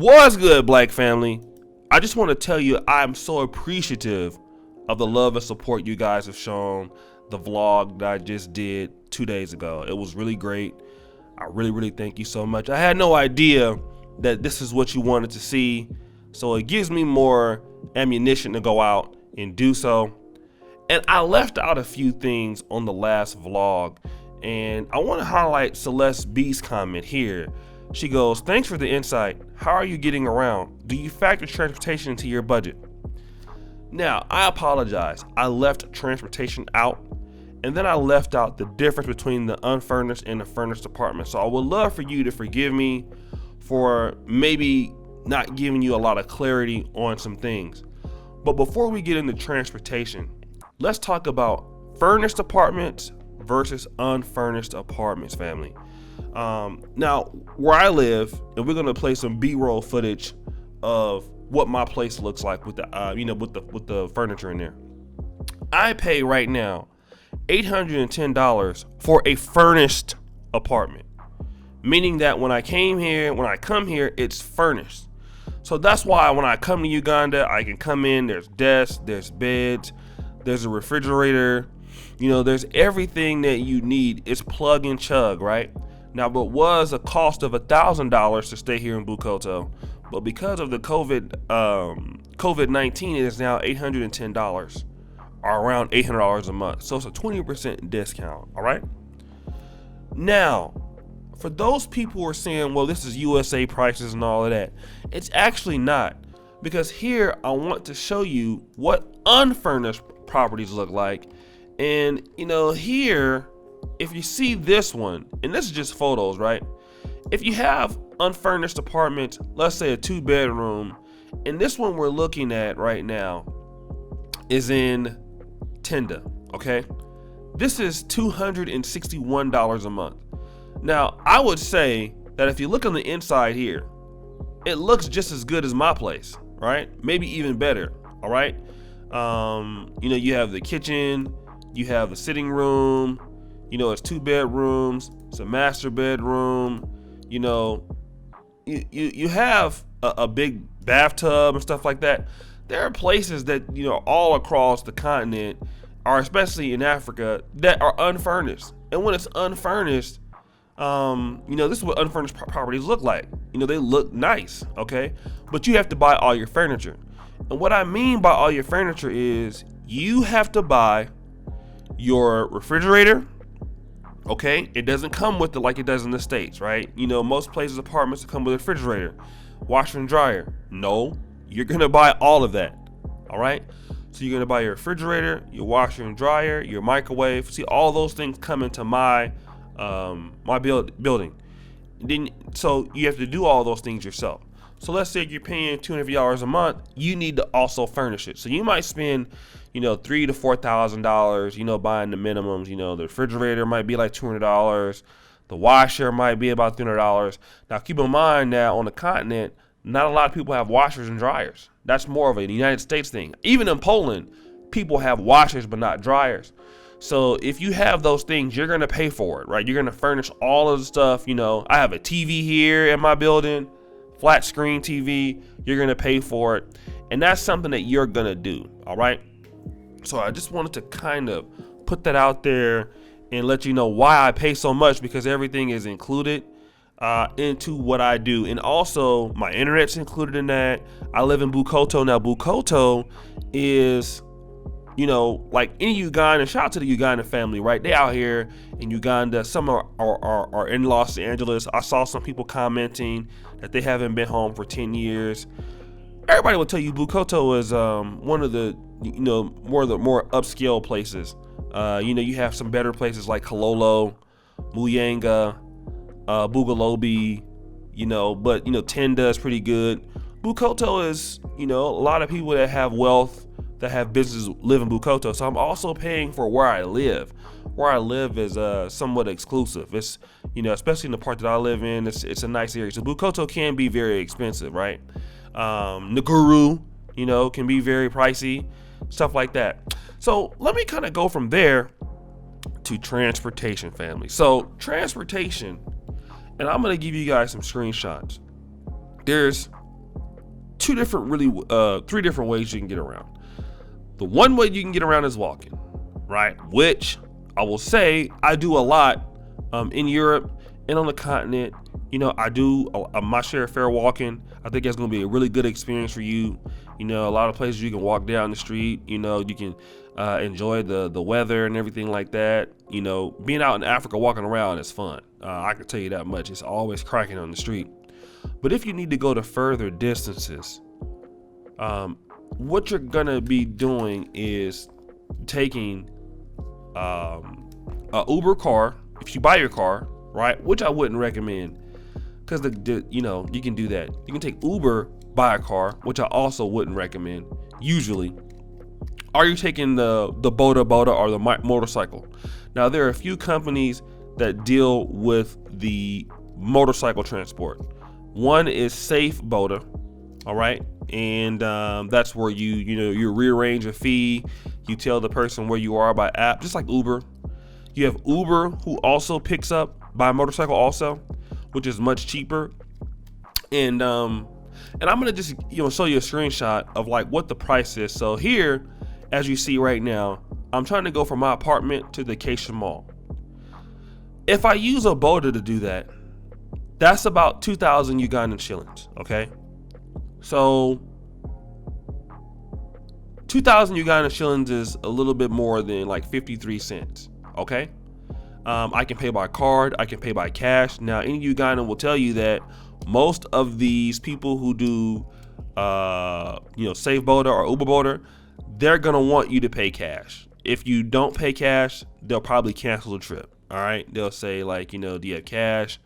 What's good, Black family? I just want to tell you I'm so appreciative of the love and support you guys have shown the vlog that I just did 2 days ago. It was really great. I really thank you so much. I had no idea that this is what you wanted to see, so it gives me more ammunition to go out and do so. And I left out a few things on the last vlog, and I want to highlight Celeste B's comment here. She goes, "Thanks for the insight. How are you getting around? Do you factor transportation into your budget?" Now, I apologize. I left transportation out, and then I left out the difference between the unfurnished and the furnished apartment. So I would love for you to forgive me for maybe not giving you a lot of clarity on some things. But before we get into transportation, let's talk about furnished apartments versus unfurnished apartments, family. Now, where I live, and we're gonna play some B-roll footage of what my place looks like with the, with the furniture in there. I pay right now $810 for a furnished apartment, meaning that when I come here, it's furnished. So that's why when I come to Uganda, I can come in. There's desks, there's beds, there's a refrigerator. There's everything that you need. It's plug and chug, right? Now, what was a cost of $1,000 to stay here in Bukoto, but because of the COVID-19, it is now $810, or around $800 a month. So it's a 20% discount. All right. Now, for those people who are saying, "Well, this is USA prices and all of that," it's actually not, because here I want to show you what unfurnished properties look like, and here. If you see this one, and this is just photos, right? If you have unfurnished apartments, let's say a 2-bedroom, and this one we're looking at right now is in Tenda, okay? This is $261 a month. Now, I would say that if you look on the inside here, it looks just as good as my place, right? Maybe even better, all right? You have the kitchen, you have the sitting room, it's 2 bedrooms, it's a master bedroom, you have a big bathtub and stuff like that. There are places that, all across the continent, or especially in Africa, that are unfurnished. And when it's unfurnished, this is what unfurnished properties look like. They look nice, okay? But you have to buy all your furniture. And what I mean by all your furniture is you have to buy your refrigerator. Okay, it doesn't come with it like it does in the States, right? Most places, apartments come with a refrigerator, washer and dryer. No, you're gonna buy all of that. All right, so you're gonna buy your refrigerator, your washer and dryer, your microwave. See, all those things come into my building. So you have to do all those things yourself. So let's say you're paying $250 a month, you need to also furnish it. So you might spend, $3,000 to $4,000, buying the minimums. The refrigerator might be like $200. The washer might be about $300. Now keep in mind that on the continent, not a lot of people have washers and dryers. That's more of a United States thing. Even in Poland, people have washers but not dryers. So if you have those things, you're gonna pay for it, right? You're gonna furnish all of the stuff. I have a TV here in my building. Flat screen TV, you're gonna pay for it, and that's something that you're gonna do. All right, so I just wanted to kind of put that out there and let you know why I pay so much, because everything is included into what I do, and also my internet's included in that. I live in Bukoto. Now Bukoto is, like any Ugandan. Shout out to the Ugandan family, right? They out here in Uganda. Some are in Los Angeles. I saw some people commenting that they haven't been home for 10 years. Everybody will tell you Bukoto is one of the more upscale places. You have some better places like Kololo, Muyanga, Bugalobi, but Tenda is pretty good. Bukoto is, a lot of people that have wealth, that have businesses live in Bukoto. So I'm also paying for where I live. Where I live is somewhat exclusive. It's, especially in the part that I live in, it's a nice area. So Bukoto can be very expensive, right? Nakuru, can be very pricey, stuff like that. So let me kind of go from there to transportation, family. So transportation, and I'm gonna give you guys some screenshots. There's three different ways you can get around. The one way you can get around is walking, right? Which I will say I do a lot in Europe and on the continent. I do my share of fair walking. I think that's going to be a really good experience for you. A lot of places you can walk down the street. You can enjoy the weather and everything like that. Being out in Africa walking around is fun. I can tell you that much. It's always cracking on the street. But if you need to go to further distances, what you're gonna be doing is taking a Uber car. If you buy your car, right, which I wouldn't recommend, because you can do that. You can take Uber, buy a car, which I also wouldn't recommend usually. Are you taking the Boda or the motorcycle? Now there are a few companies that deal with the motorcycle transport. One is Safe Boda, all right, and that's where you rearrange a fee. You tell the person where you are by app, just like Uber. You have Uber, who also picks up by motorcycle also, which is much cheaper. And I'm gonna just show you a screenshot of like what the price is. So here, as you see right now, I'm trying to go from my apartment to the Acacia Mall. If I use a Boda to do that, that's about 2,000 Ugandan shillings, okay? So 2,000 Ugandan shillings is a little bit more than like 53 cents, okay? I can pay by card, I can pay by cash. Now, any Ugandan will tell you that most of these people who do, Safe Boda or Uber Boda, they're gonna want you to pay cash. If you don't pay cash, they'll probably cancel the trip, all right? They'll say like, do you have cash?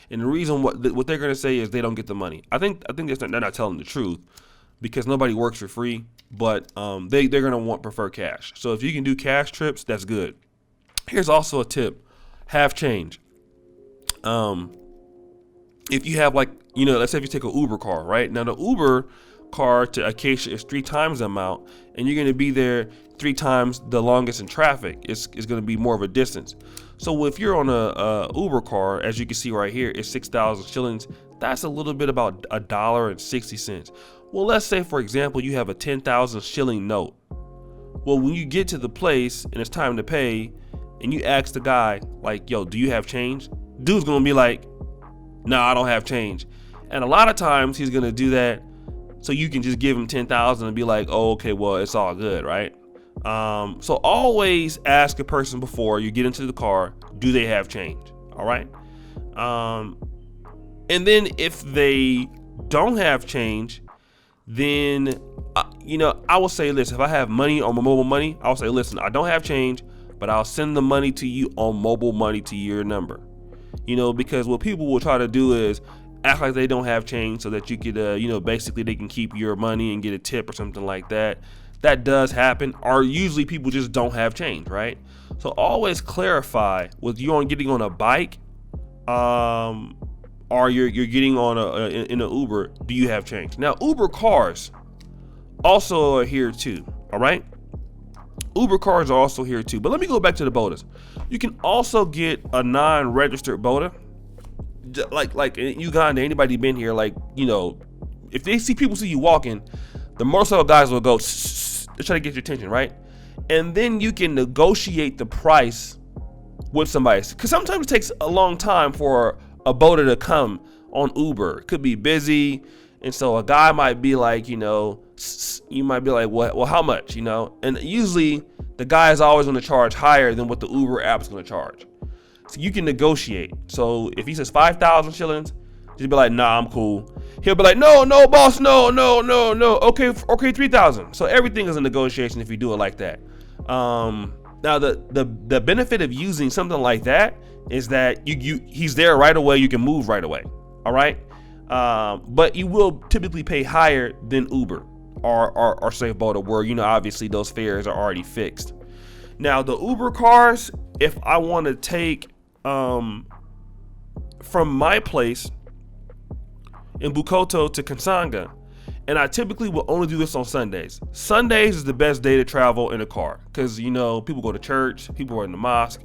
And the reason what they're gonna say is they don't get the money. I think they're not telling the truth, because nobody works for free. But they're gonna prefer cash. So if you can do cash trips, that's good. Here's also a tip: have change. If you have let's say if you take an Uber car, right? Now the Uber car to Acacia is 3 times the amount, and you're gonna be there 3 times the longest in traffic. It's gonna be more of a distance. So if you're on a Uber car, as you can see right here, it's 6,000 shillings. That's a little bit about $1.60. Well, let's say, for example, you have a 10,000 shilling note. Well, when you get to the place and it's time to pay, and you ask the guy, like, yo, do you have change? Dude's gonna be like, nah, I don't have change. And a lot of times he's gonna do that so you can just give him 10,000 and be like, oh, okay, well, it's all good, right? So always ask a person before you get into the car, do they have change? All right. And then if they don't have change, then, I will say this: if I have money on my mobile money, I'll say, listen, I don't have change, but I'll send the money to you on mobile money to your number. Because what people will try to do is act like they don't have change so that you could, basically they can keep your money and get a tip or something like that. That does happen, or usually people just don't have change, right? So always clarify with you on getting on a bike, or you're getting on in an Uber. Do you have change? Now, Uber cars also are here too. All right, Uber cars are also here too. But let me go back to the Bodas. You can also get a non-registered Boda. Like in Uganda, anybody been here? If they see people see you walking, the motorcycle guys will go to try to get your attention, right? And then you can negotiate the price with somebody, because sometimes it takes a long time for a Boda to come on Uber. It could be busy, and so a guy might be like, you might be like, well, how much, And usually the guy is always going to charge higher than what the Uber app is going to charge. So you can negotiate. So if he says 5,000 shillings, just be like, nah, I'm cool. He'll be like, no, boss, no. Okay, 3,000. So everything is a negotiation if you do it like that. Now the benefit of using something like that is that he's there right away. You can move right away. All right. But you will typically pay higher than Uber or Safe Boda, where obviously those fares are already fixed. Now the Uber cars, if I want to take from my place in Bukoto to Kansanga, and I typically will only do this on Sundays. Sundays is the best day to travel in a car, because people go to church, people are in the mosque,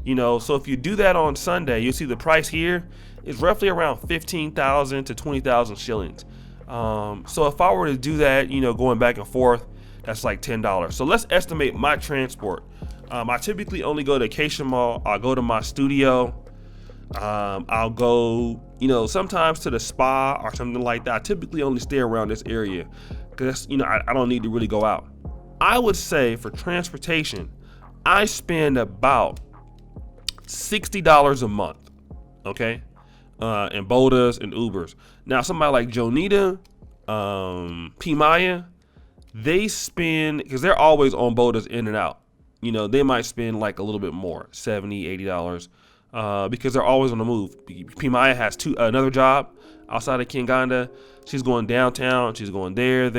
so if you do that on Sunday, you'll see the price here is roughly around 15,000 to 20,000 shillings. So if I were to do that, going back and forth, that's like $10. So let's estimate my transport. I typically only go to Acacia Mall. I'll go to my studio. I'll go, sometimes to the spa or something like that. I typically only stay around this area because, I don't need to really go out. I would say for transportation, I spend about $60 a month, okay? In Bodas and Ubers. Now, somebody like Jonita, P. Maya, they spend, because they're always on Bodas in and out. They might spend like a little bit more, $70, $80, because they're always on the move. P. Maya has another job outside of Uganda. She's going downtown. She's going there.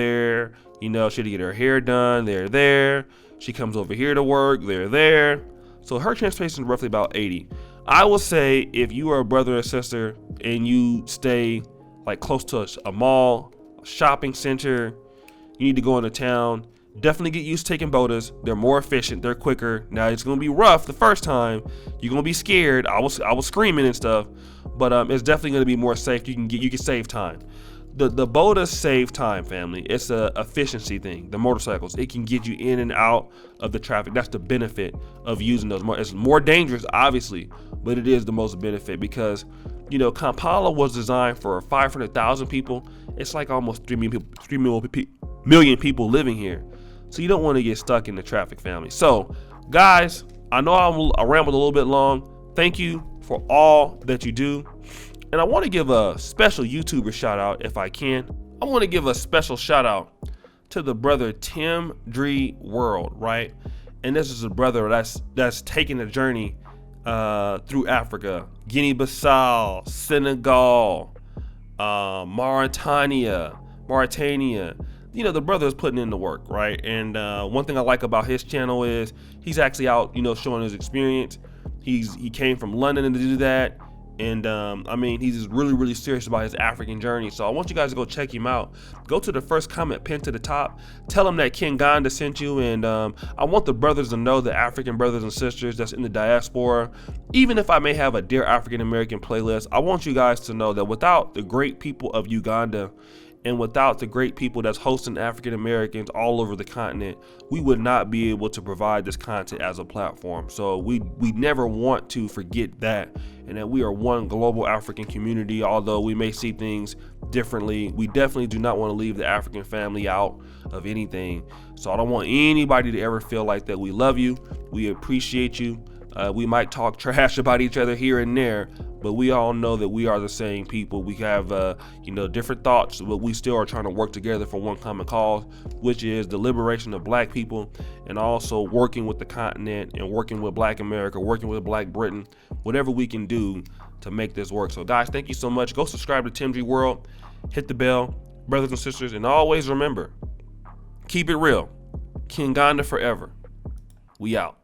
She had to get her hair done. There. She comes over here to work. There. So her transportation is roughly about 80. I will say if you are a brother or sister and you stay like close to a mall, a shopping center, you need to go into town, definitely get used to taking Bodas. They're more efficient. They're quicker. Now it's going to be rough the first time. You're going to be scared. I was screaming and stuff, but it's definitely going to be more safe. You can save time. The Bodas save time, family. It's a efficiency thing. The motorcycles, it can get you in and out of the traffic. That's the benefit of using those. It's more dangerous, obviously, but it is the most benefit because, Kampala was designed for 500,000 people. It's like almost 3 million people living here. So you don't want to get stuck in the traffic, family. So, guys, I know I rambled a little bit long. Thank you for all that you do. And I want to give a special YouTuber shout out if I can. I want to give a special shout out to the brother Tim Dree World, right? And this is a brother that's taking a journey through Africa, Guinea-Bissau, Senegal, Mauritania. The brother is putting in the work, right? And one thing I like about his channel is he's actually out, showing his experience. He came from London to do that. And he's really, really serious about his African journey. So I want you guys to go check him out. Go to the first comment pinned to the top. Tell him that King Ganda sent you. And I want the brothers to know, the African brothers and sisters that's in the diaspora, even if I may have a Dear African American playlist, I want you guys to know that without the great people of Uganda and without the great people that's hosting African Americans all over the continent, we would not be able to provide this content as a platform. So we never want to forget that, and that we are one global African community. Although we may see things differently, we definitely do not want to leave the African family out of anything. So I don't want anybody to ever feel like that. We love you. We appreciate you. We might talk trash about each other here and there, but we all know that we are the same people. We have, different thoughts, but we still are trying to work together for one common cause, which is the liberation of Black people, and also working with the continent and working with Black America, working with Black Britain, whatever we can do to make this work. So guys, thank you so much. Go subscribe to Tim Dree World, hit the bell, brothers and sisters, and always remember, keep it real. King Ganda forever. We out.